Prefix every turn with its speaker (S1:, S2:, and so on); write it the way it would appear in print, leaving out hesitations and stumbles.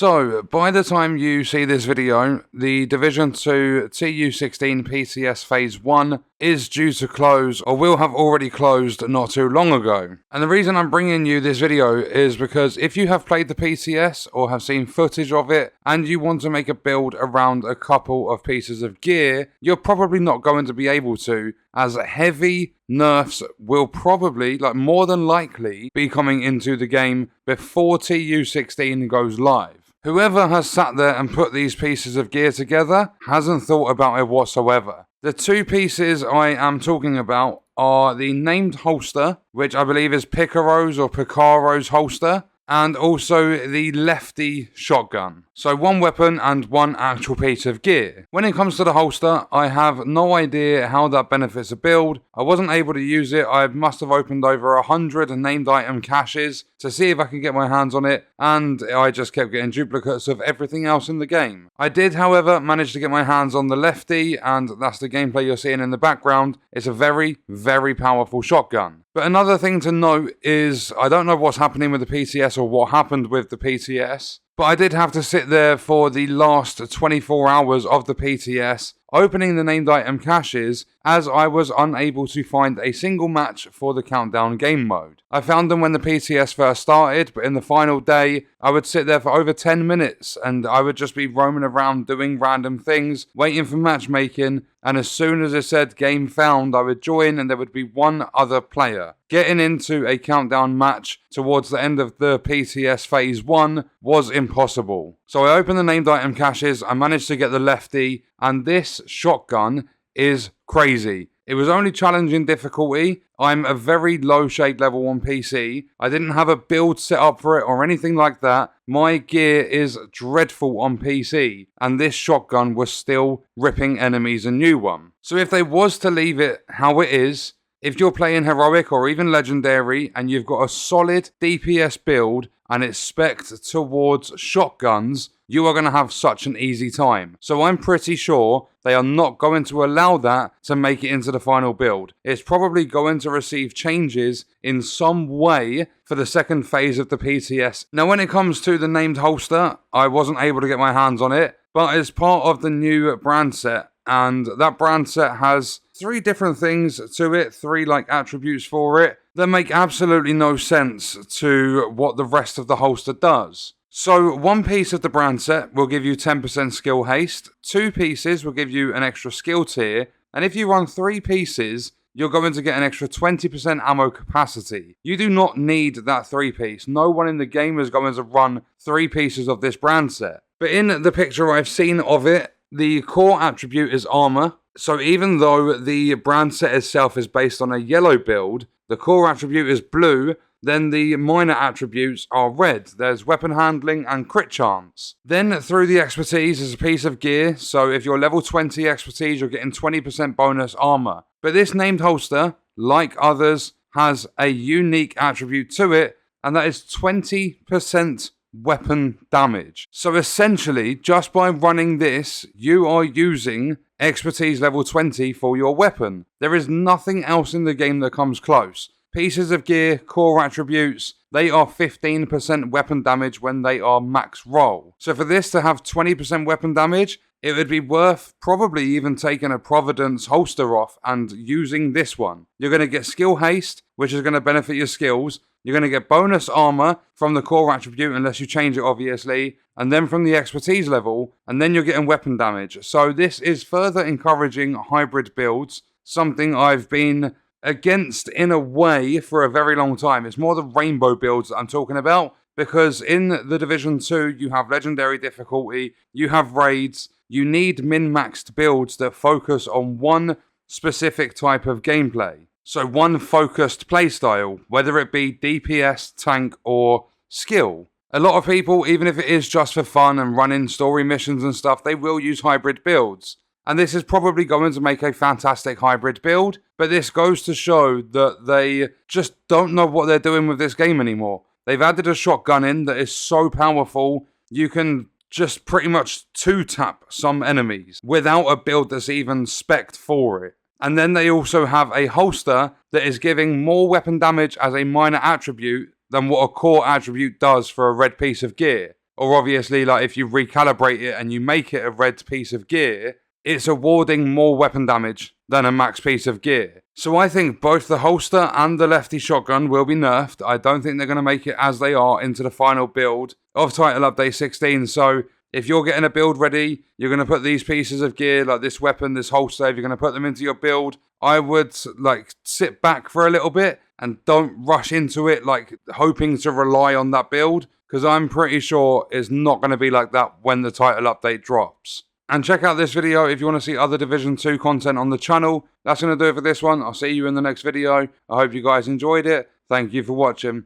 S1: So, by the time you see this video, the Division 2 TU16 PCS Phase 1 is due to close, or will have already closed not too long ago. And the reason I'm bringing you this video is because if you have played the PCS or have seen footage of it, and you want to make a build around a couple of pieces of gear, you're probably not going to be able to, as heavy nerfs will probably, more than likely, be coming into the game before TU16 goes live. Whoever has sat there and put these pieces of gear together hasn't thought about it whatsoever. The two pieces I am talking about are the named holster, which I believe is Picaro's or Picaro's holster, and also the Lefty shotgun. So one weapon and one actual piece of gear. When it comes to the holster, I have no idea how that benefits a build. I wasn't able to use it. I must have opened over 100 named item caches to see if I could get my hands on it, and I just kept getting duplicates of everything else in the game. I did, however, manage to get my hands on the Lefty, and that's the gameplay you're seeing in the background. It's a very, very powerful shotgun. But another thing to note is, I don't know what's happening with the PCS or what happened with the PCS, but I did have to sit there for the last 24 hours of the PTS, opening the named item caches, as I was unable to find a single match for the countdown game mode. I found them when the PTS first started, but in the final day, I would sit there for over 10 minutes, and I would just be roaming around doing random things, waiting for matchmaking, and as soon as it said game found, I would join and there would be one other player. Getting into a countdown match towards the end of the PTS Phase 1 was impossible. So I opened the named item caches, I managed to get the Lefty, and this shotgun is crazy. It was only challenging difficulty. I'm a very low shade level on PC. I didn't have a build set up for it or anything like that. My gear is dreadful on PC, and this shotgun was still ripping enemies a new one. So if they was to leave it how it is, if you're playing heroic or even legendary and you've got a solid DPS build and it's spec'd towards shotguns, you are going to have such an easy time. So I'm pretty sure they are not going to allow that to make it into the final build. It's probably going to receive changes in some way for the second phase of the PTS. Now when it comes to the named holster, I wasn't able to get my hands on it, but it's part of the new brand set. And that brand set has 3 different things to it, 3 attributes for it that make absolutely no sense to what the rest of the holster does. So one piece of the brand set will give you 10% skill haste, 2 pieces will give you an extra skill tier, and if you run 3 pieces, you're going to get an extra 20% ammo capacity. You do not need that 3-piece. No one in the game is going to run 3 pieces of this brand set. But in the picture I've seen of it, the core attribute is armor. So even though the brand set itself is based on a yellow build, the core attribute is blue, then the minor attributes are red. There's weapon handling and crit chance. Then through the expertise is a piece of gear. So if you're level 20 expertise, you're getting 20% bonus armor. But this named holster, like others, has a unique attribute to it, and that is 20% weapon damage. So essentially, just by running this, you are using expertise level 20 for your weapon. There is nothing else in the game that comes close. Pieces of gear, core attributes, they are 15% weapon damage when they are max roll. So for this to have 20% weapon damage, it would be worth probably even taking a Providence holster off and using this one. You're going to get skill haste, which is going to benefit your skills. You're going to get bonus armor from the core attribute, unless you change it obviously, and then from the expertise level, and then you're getting weapon damage. So this is further encouraging hybrid builds, something I've been against in a way for a very long time. It's more the rainbow builds that I'm talking about, because in the Division 2 you have legendary difficulty, you have raids, you need min-maxed builds that focus on one specific type of gameplay. So one focused playstyle, whether it be DPS, tank, or skill. A lot of people, even if it is just for fun and running story missions and stuff, they will use hybrid builds. And this is probably going to make a fantastic hybrid build, but this goes to show that they just don't know what they're doing with this game anymore. They've added a shotgun in that is so powerful, you can just pretty much 2-tap some enemies without a build that's even spec'd for it. And then they also have a holster that is giving more weapon damage as a minor attribute than what a core attribute does for a red piece of gear. or obviously like if you recalibrate it and you make it a red piece of gear, it's awarding more weapon damage than a max piece of gear. So I think both the holster and the Lefty shotgun will be nerfed. I don't think they're going to make it as they are into the final build of Title Update 16. So if you're getting a build ready, you're going to put these pieces of gear, like this weapon, this holster, if you're going to put them into your build, I would like sit back for a little bit and don't rush into it like hoping to rely on that build, because I'm pretty sure it's not going to be like that when the title update drops. And check out this video if you want to see other Division 2 content on the channel. That's going to do it for this one. I'll see you in the next video. I hope you guys enjoyed it. Thank you for watching.